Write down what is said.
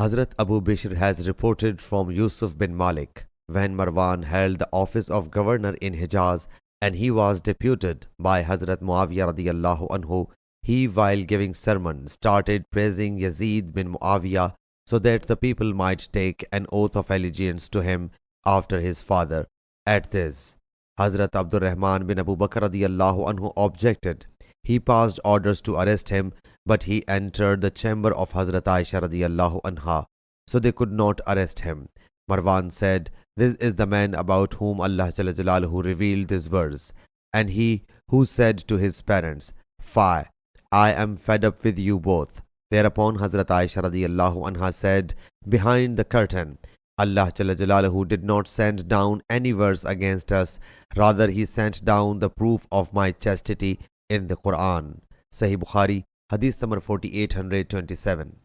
Hazrat Abu Bishr has reported from Yusuf bin Malik, when Marwan held the office of governor in Hijaz and he was deputed by Hazrat Muawiyah radiyallahu anhu, he, while giving sermon, started praising Yazid bin Muawiyah so that the people might take an oath of allegiance to him after his father. At this, Hazrat Abdul Rahman bin Abu Bakr radiyallahu anhu objected. He passed orders to arrest him, but he entered the chamber of Hazrat Aisha radiyallahu anha, so they could not arrest him. Marwan said, "This is the man about whom Allah Jalla Jalaluhu revealed this verse, and he who said to his parents, 'Fie, I am fed up with you both.'" Thereupon Hazrat Aisha radiyallahu anha said, "Behind the curtain, Allah Jalla Jalaluhu did not send down any verse against us, rather he sent down the proof of my chastity in the Quran." Sahih Bukhari, Hadith number 4827.